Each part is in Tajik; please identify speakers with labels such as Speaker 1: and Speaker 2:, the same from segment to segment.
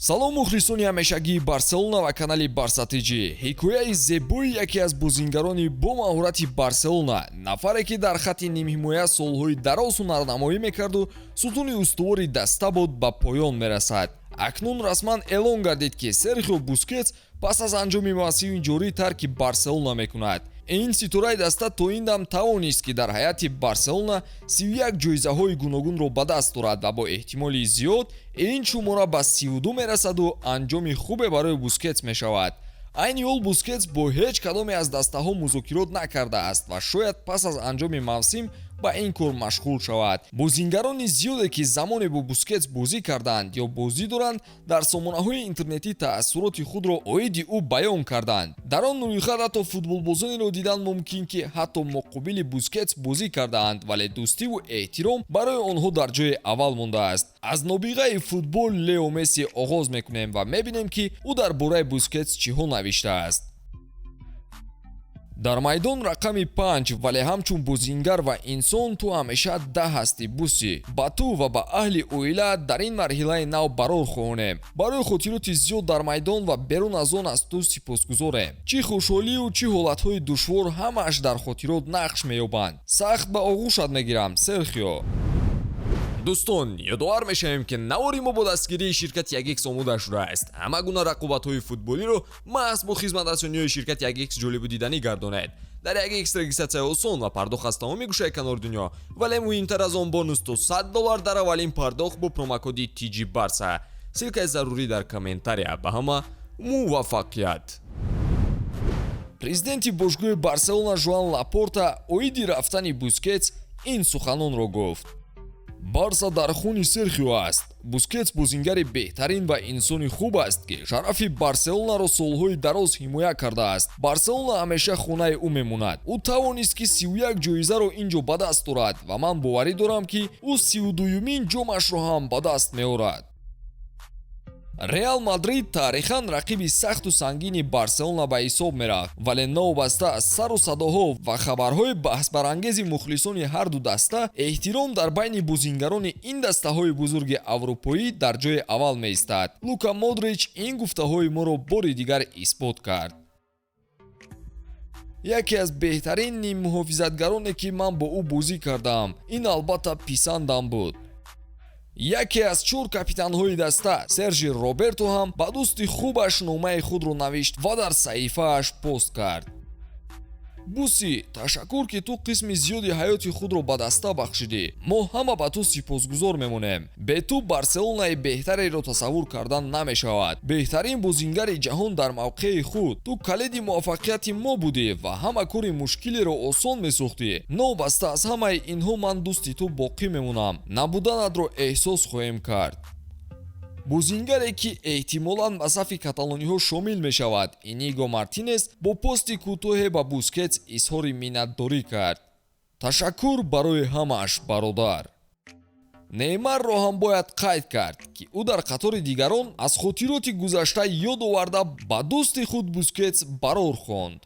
Speaker 1: салом мухлисони ҳамешагии барселона ва канали барсатиҷӣ. ҳикояи зебои яке аз бозингарони бо маҳорати барселона, нафаре ки дар хатти нимҳимоя солҳои дароз ҳунарнамоӣ мекарду сутуни устувори даста буд ба поён мерасад. акнун расман эълон гардид ки Серхио Бускетс пас аз анҷоми мавсими ҷорӣ тарки барселона мекунад. ин ситораи даста то ин дам тавонист ки дар ҳайати барселона 31 ҷоизаҳои гуногунро ба даст орад ва бо эҳтимоли зиёд ин шумора ба 32 мерасаду анҷоми хубе барои Бускетс мешавад. айни ҳол Бускетс бо ҳеҷ кадоме аз дастаҳо музокирот накардааст ва шояд пас аз анҷоми мавсим ба ин кор машғул шавад. бозингарони зиёде ки замоне бо Бускетс бозӣ карданд ё бозӣ доранд дар сомонаҳои интернетӣ таассуроти худро оиди ӯ баён карданд. дар он рӯйхат ҳатто футболбозонеро дидан мумкин ки ҳатто муқобили Бускетс бозӣ кардаанд, вале дӯстиву эҳтиром барои онҳо дар ҷои аввал мондааст. аз нобиғаи футбол Лео Месси оғоз мекунем ва мебинем ки ӯ дар бораи Бускетс чиҳо навиштааст. дар майдон рақами 5, вале ҳамчун бозингар ва инсон ту ҳамеша 10 ҳастӣ Буси. ба ту ва ба аҳли оила дар ин марҳилаи нав барор хоҳонем. барои хотироти зиёд дар майдон ва берун аз он аз ту сипосгузорем. чӣ хушҳолию чӣ ҳолатҳои душвор ҳамааш дар хотирот нақш меёбанд. сахт ба оғӯшат мегирам, Серхио. дӯстон, ёдовар мешавем ки навори мо бо дастгирии ширкати 1x омода шудааст. ҳама гуна рақобатҳои футболиро маҳз бо хизматрасониҳои ширкати 1x ҷолибу диданӣ гардонед. дар 1x регистратсия осон ва пардохт аз тамоми гӯшаи канори дунё, вале муҳимтар аз он бонус то $100 дар аввалин пардохт бо промокоди TG Barca. силкаи зарурӣ дар комментария. ба ҳама муваффақият. президенти бошгоҳи Барселона Жоан Лапорта оиди рафтани Бускетс ин суханонро гуфт. барса дар хуни Серхио аст. Бускетс бозингари беҳтарин ва инсони хуб аст ки шарафи Барселонаро солҳои дароз ҳимоя кардааст. Барселона ҳамеша хонаи ӯ мемонад. ӯ тавонист ки 31 ҷоизаро ин ҷо ба даст орад ва ман боварӣ дорам ки ӯ 32-юмин ҷомашро ҳам ба даст меорад. Реал Мадрид таърихан рақиби сахту сангини Барселона ба ҳисоб мерафт, вале новобаста аз сару садоҳо ва хабарҳои баҳсбарангези мухлисони ҳарду даста, эҳтиром дар байни бозингарони ин дастаҳои бузурги аврупоӣ дар ҷои аввал меистад. Лука Модрич ин гуфтаҳои моро бори дигар исбот кард. яке аз беҳтарин ниммуҳофизатгароне ки ман бо ӯ бозӣ кардаам, ин албатта писандам буд. яке аз 4 капитанҳои даста, Сержи Роберто ҳам ба дӯсти хубаш номаи худро навишт ва дар саҳифааш пост кард. Буси, ташаккур ки ту қисми зиёди ҳаёти худро ба даста бахшидӣ. мо ҳама ба ту сипосгузор мемонем. бе ту Барселонаи беҳтареро тасаввур кардан намешавад. беҳтарин бозингари ҷаҳон дар мавқеи худ. ту калиди муваффақияти мо будӣ ва ҳама кори мушкилеро осон месохтӣ. новобаста аз ҳамаи инҳо ман дӯсти ту боқӣ мемонам. набуданатро эҳсос хоҳем кард. бозингаре ки эҳтимолан ба сафи каталониҳо шомил мешавад, Иниго Мартинес бо пости кӯтоҳе ба Бускетс изҳори миннатдорӣ кард. ташаккур барои ҳамааш, бародар. Неймарро ҳам бояд қайд кард ки ӯ дар қатори дигарон аз хотироти гузашта ёд оварда ба дӯсти худ Бускетс барор хонд.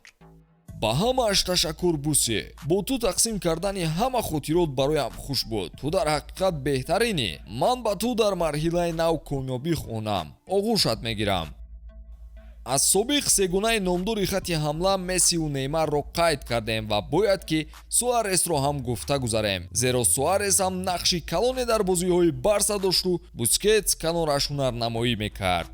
Speaker 1: ба ҳамааш ташаккур Буси. бо ту тақсим кардани ҳама хотирот бароям хуш буд. ту дар ҳақиқат беҳтаринӣ. ман ба ту дар марҳилаи нав комёбӣ хоҳонам. оғӯшат мегирам. аз собиқ сегонаи номдори хатти ҳамла Мессиву Неймарро қайд кардем ва бояд ки Суаресро ҳам гуфта гузарем. зеро Суарес ҳам нақши калоне дар бозиҳои Барса дошту Бускетс канораш ҳунарнамоӣ мекард.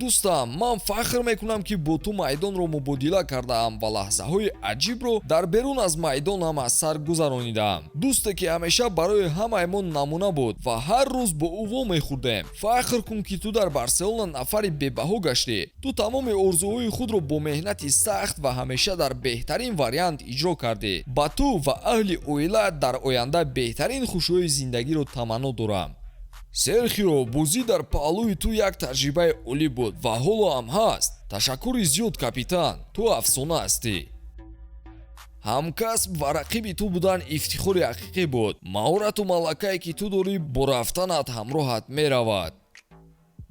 Speaker 1: дӯстам, ман фахр мекунам ки бо ту майдонро мубодила кардаам ва лаҳзаҳои аҷибро дар берун аз майдон ҳам аз сар гузаронидаам. дӯсте ки ҳамеша барои ҳамаи мо намуна буд ва ҳар рӯз бо ӯ вомехӯрдем. фахр кун ки ту дар Барселона нафари бебаҳо гаштӣ. ту тамоми орзуҳои худро бо меҳнати сахт ва ҳамеша дар беҳтарин вариант иҷро кардӣ. ба ту ва аҳли оилаат дар оянда беҳтарин хушҳои зиндагиро таманно дорам. Серхио, бозӣ дар паҳлӯи ту як таҷрибаи олӣ буд ва ҳоло ҳам ҳаст. ташаккури зиёд капитан, ту афсона ҳастӣ. ҳамкасб ва рақиби ту будан ифтихори ҳақиқӣ буд. маҳорату малакае ки ту дорӣ бо рафтанат ҳамроҳат меравад.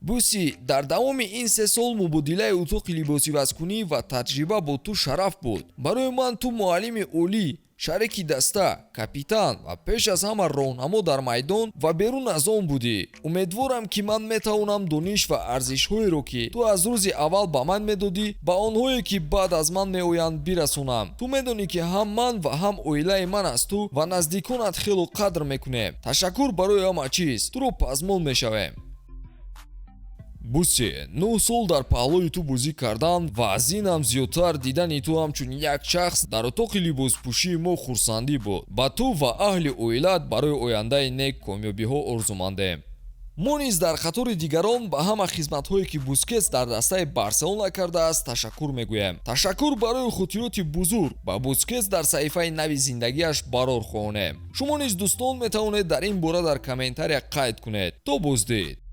Speaker 1: Буси, дар давоми ин 3 сол мубодилаи утоқи либосивазкунӣ ва таҷриба бо ту шараф буд. барои ман ту муаллими олӣ шарики даста, капитан ва пеш аз ҳама роҳнамо дар майдон ва берун аз он будӣ. Умедворам ки ман метавонам дониш ва арзишҳоеро ки ту аз рӯзи аввал ба ман медодӣ ба онҳое ки баъд аз ман меоянд бирасонам. Ту медонӣ ки ҳам ман ва ҳам оилаи ман аз ту ва наздиконат хело қадр мекунем. Ташаккур барои ҳама чиз. Туро пазмон мешавем. Бусе 9 сол дар паҳлӯи ту бозӣ кардан ва аз инам зиёдтар дидани ту ҳамчун як шахс дар утоқи либоспӯшии мо хурсандӣ буд. Ба ту ва аҳли оилат барои ояндаи нек комёбиҳо орзумандем. Мо низ дар қатори дигарон ба ҳама хизматҳое ки Бускетс дар дастаи Барселона кардааст ташаккур мегӯям. Ташаккур барои хотироти бузург ба Бускетс дар саҳифаи нави зиндагиаш барор хоҳонем. Шумо низ дӯстон метавонед дар ин бора дар комментария қайд кунед. То боздид.